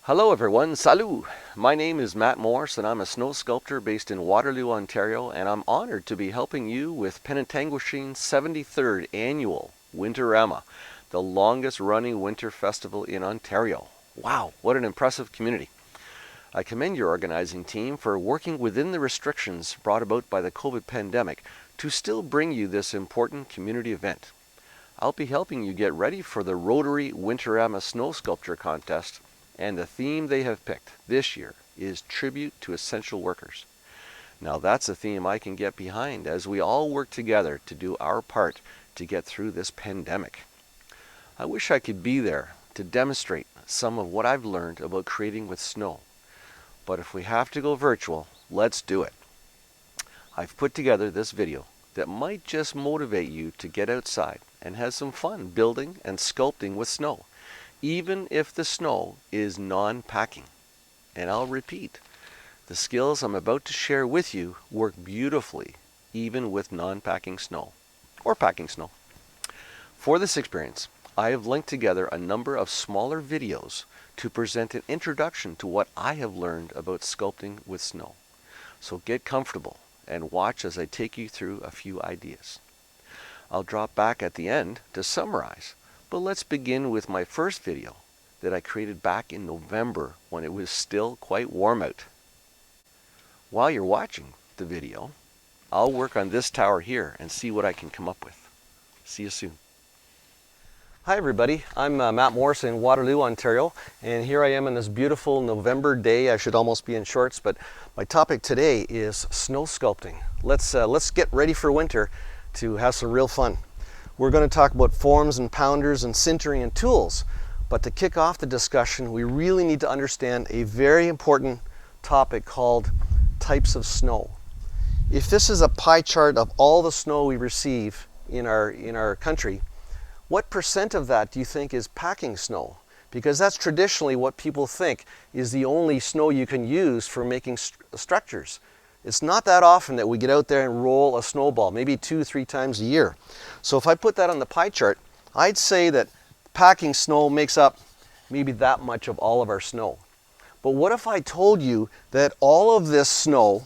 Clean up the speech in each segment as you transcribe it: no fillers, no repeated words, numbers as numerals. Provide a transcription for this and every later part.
Hello everyone, salut! My name is Matt Morse and I'm a snow sculptor based in Waterloo, Ontario, and I'm honored to be helping you with Penetanguishine's 73rd annual Winterama, the longest running winter festival in Ontario. Wow, what an impressive community. I commend your organizing team for working within the restrictions brought about by the COVID pandemic to still bring you this important community event. I'll be helping you get ready for the Rotary Winterama Snow Sculpture Contest, and the theme they have picked this year is Tribute to Essential Workers. Now that's a theme I can get behind as we all work together to do our part to get through this pandemic. I wish I could be there to demonstrate some of what I've learned about creating with snow. But if we have to go virtual, let's do it. I've put together this video that might just motivate you to get outside and have some fun building and sculpting with snow, even if the snow is non-packing. And I'll repeat, the skills I'm about to share with you work beautifully even with non-packing snow or packing snow. For this experience, I have linked together a number of smaller videos to present an introduction to what I have learned about sculpting with snow. So get comfortable and watch as I take you through a few ideas. I'll drop back at the end to summarize, but let's begin with my first video that I created back in November when it was still quite warm out. While you're watching the video, I'll work on this tower here and see what I can come up with. See you soon. Hi everybody, I'm Matt Morse in Waterloo, Ontario, and here I am on this beautiful November day. I should almost be in shorts, but my topic today is snow sculpting. Let's get ready for winter to have some real fun. We're going to talk about forms and pounders and sintering and tools, but to kick off the discussion, we really need to understand a very important topic called types of snow. If this is a pie chart of all the snow we receive in our country, what percent of that do you think is packing snow? Because that's traditionally what people think is the only snow you can use for making structures. It's not that often that we get out there and roll a snowball, maybe 2-3 times a year. So if I put that on the pie chart, I'd say that packing snow makes up maybe that much of all of our snow. But what if I told you that all of this snow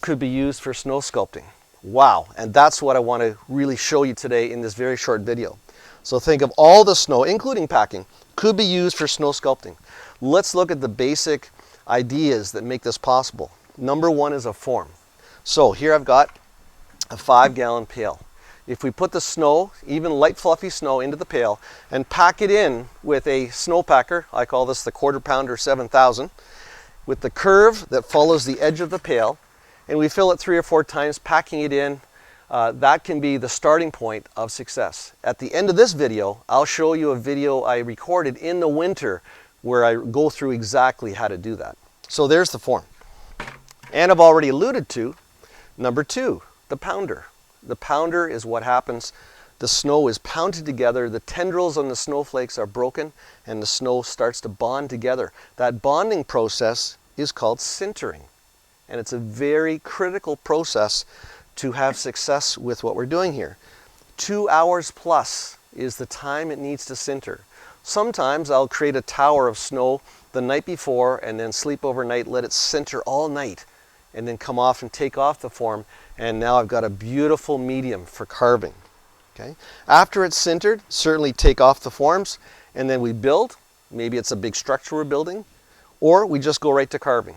could be used for snow sculpting? Wow, and that's what I want to really show you today in this very short video. So think of all the snow, including packing, could be used for snow sculpting. Let's look at the basic ideas that make this possible. Number one is a form. So here I've got a 5-gallon pail. If we put the snow, even light fluffy snow, into the pail and pack it in with a snow packer, I call this the 1/4 pounder 7000, with the curve that follows the edge of the pail, and we fill it 3 or 4 times, packing it in, that can be the starting point of success. At the end of this video, I'll show you a video I recorded in the winter where I go through exactly how to do that. So there's the form. And I've already alluded to number 2, the pounder. The pounder is what happens. The snow is pounded together, the tendrils on the snowflakes are broken, and the snow starts to bond together. That bonding process is called sintering. And it's a very critical process to have success with what we're doing here. 2 hours plus is the time it needs to sinter. Sometimes I'll create a tower of snow the night before and then sleep overnight, let it sinter all night, and then come off and take off the form, and now I've got a beautiful medium for carving. Okay? After it's sintered, certainly take off the forms, and then we build. Maybe it's a big structure we're building, or we just go right to carving.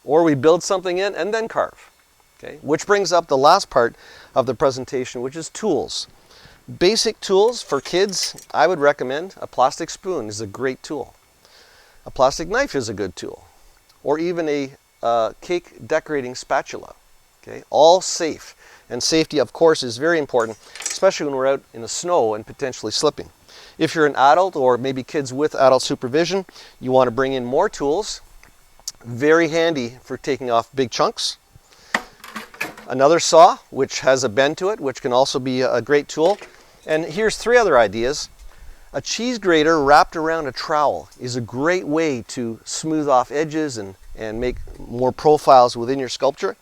Or we build something in and then carve. Okay? Which brings up the last part of the presentation, which is tools. Basic tools for kids, I would recommend a plastic spoon is a great tool. A plastic knife is a good tool. Or even a cake decorating spatula. Okay? All safe. And safety, of course, is very important, especially when we're out in the snow and potentially slipping. If you're an adult, or maybe kids with adult supervision, you want to bring in more tools. Very handy for taking off big chunks. Another saw, which has a bend to it, which can also be a great tool. And here's 3 other ideas. A cheese grater wrapped around a trowel is a great way to smooth off edges and make more profiles within your sculpture.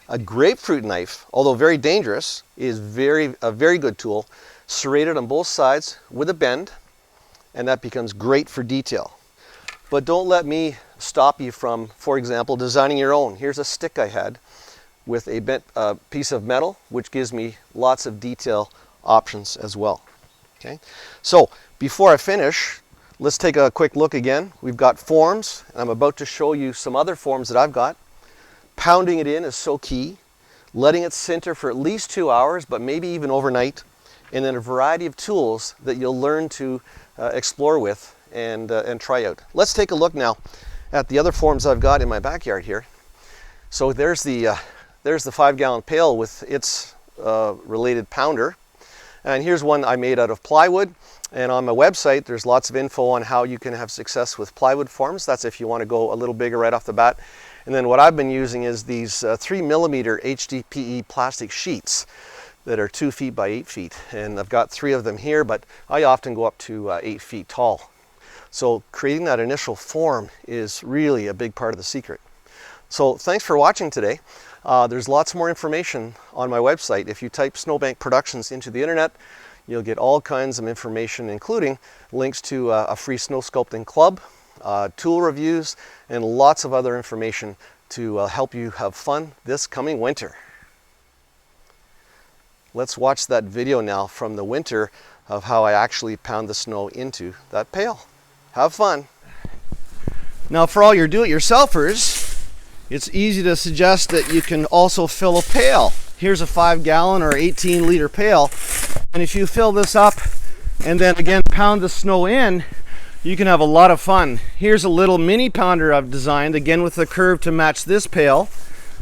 A grapefruit knife, although very dangerous, is a very good tool. Serrated on both sides with a bend, and that becomes great for detail. But don't let me stop you from, for example, designing your own. Here's a stick I had with a bent piece of metal, which gives me lots of detail options as well. Okay, so before I finish, let's take a quick look again. We've got forms, and I'm about to show you some other forms that I've got. Pounding it in is so key. Letting it sinter for at least 2 hours, but maybe even overnight. And then a variety of tools that you'll learn to explore with and try out. Let's take a look now at the other forms I've got in my backyard here. So there's the 5-gallon pail with its related pounder. And here's one I made out of plywood. And on my website, there's lots of info on how you can have success with plywood forms. That's if you want to go a little bigger right off the bat. And then what I've been using is these 3mm HDPE plastic sheets that are 2 feet by 8 feet. And I've got 3 of them here, but I often go up to 8 feet tall. So creating that initial form is really a big part of the secret. So thanks for watching today. There's lots more information on my website. If you type Snowbank Productions into the internet, you'll get all kinds of information, including links to a free snow sculpting club, tool reviews, and lots of other information to help you have fun this coming winter. Let's watch that video now from the winter of how I actually pound the snow into that pail. Have fun. Now for all your do-it-yourselfers, it's easy to suggest that you can also fill a pail. Here's a 5-gallon or 18-liter pail, and if you fill this up and then again pound the snow in, you can have a lot of fun. Here's a little mini pounder I've designed, again with the curve to match this pail.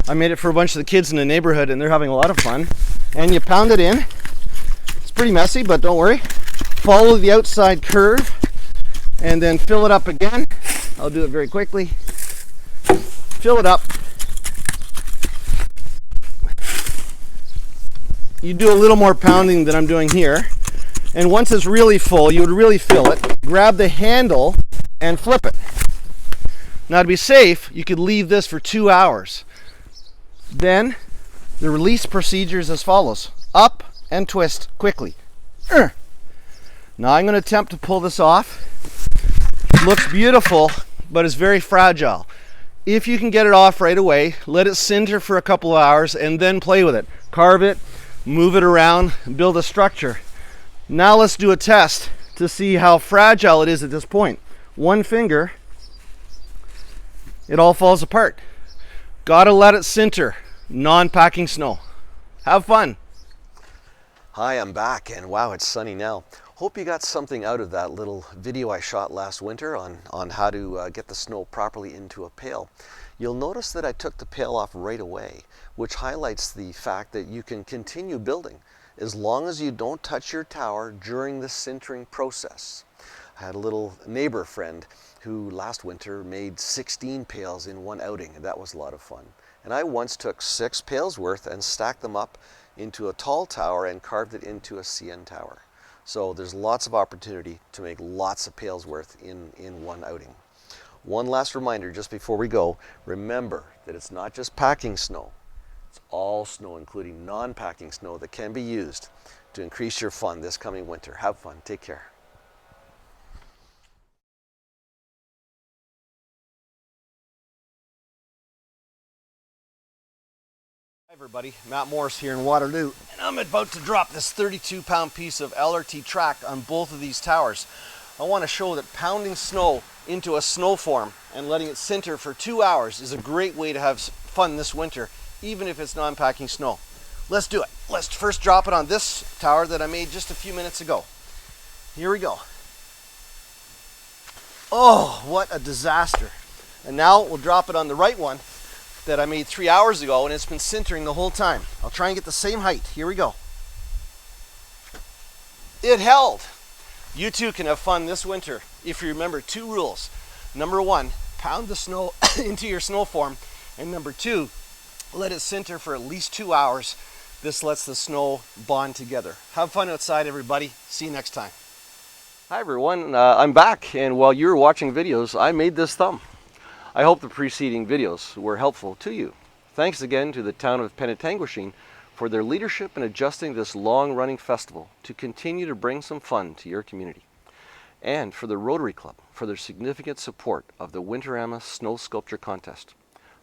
I made it for a bunch of the kids in the neighborhood and they're having a lot of fun. And you pound it in. It's pretty messy, but don't worry. Follow the outside curve and then fill it up again. I'll do it very quickly. Fill it up. You do a little more pounding than I'm doing here. And once it's really full, you would really fill it. Grab the handle and flip it. Now to be safe, you could leave this for 2 hours. Then the release procedure is as follows. Up and twist quickly. Now I'm going to attempt to pull this off. It looks beautiful, but it's very fragile. If you can get it off right away, let it sinter for a couple of hours and then play with it. Carve it, move it around, build a structure. Now let's do a test to see how fragile it is at this point. One finger, it all falls apart. Gotta let it sinter. Non-packing snow. Have fun. Hi, I'm back, and wow, it's sunny now. Hope you got something out of that little video I shot last winter on how to get the snow properly into a pail. You'll notice that I took the pail off right away, which highlights the fact that you can continue building as long as you don't touch your tower during the sintering process. I had a little neighbor friend who last winter made 16 pails in one outing, and that was a lot of fun. And I once took 6 pails worth and stacked them up into a tall tower and carved it into a CN tower. So there's lots of opportunity to make lots of pails worth in one outing. One last reminder just before we go, remember that it's not just packing snow, it's all snow, including non-packing snow that can be used to increase your fun this coming winter. Have fun, take care. Hi everybody, Matt Morris here in Waterloo, and I'm about to drop this 32-pound piece of LRT track on both of these towers. I want to show that pounding snow into a snow form and letting it sinter for 2 hours is a great way to have fun this winter, even if it's non-packing snow. Let's do it. Let's first drop it on this tower that I made just a few minutes ago. Here we go. Oh, what a disaster. And now we'll drop it on the right one that I made 3 hours ago, and it's been sintering the whole time. I'll try and get the same height. Here we go. It held. You too can have fun this winter if you remember 2 rules. Number 1, pound the snow into your snow form. And number 2, let it sinter for at least 2 hours. This lets the snow bond together. Have fun outside, everybody. See you next time. Hi everyone, I'm back, and while you were watching videos, I made this thumb. I hope the preceding videos were helpful to you. Thanks again to the town of Penetanguishene for their leadership in adjusting this long-running festival to continue to bring some fun to your community. and for the Rotary Club for their significant support of the Winterama Snow Sculpture Contest.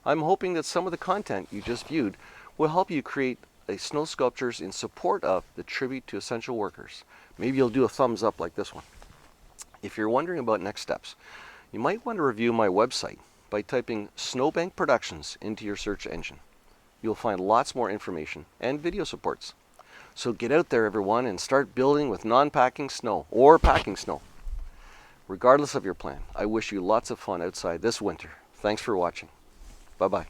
I'm hoping that some of the content you just viewed will help you create snow sculptures in support of the Tribute to Essential Workers. Maybe you'll do a thumbs up like this one. If you're wondering about next steps, you might want to review my website by typing Snowbank Productions into your search engine. You'll find lots more information and video supports. So get out there, everyone, and start building with non-packing snow or packing snow. Regardless of your plan, I wish you lots of fun outside this winter. Thanks for watching. Bye-bye.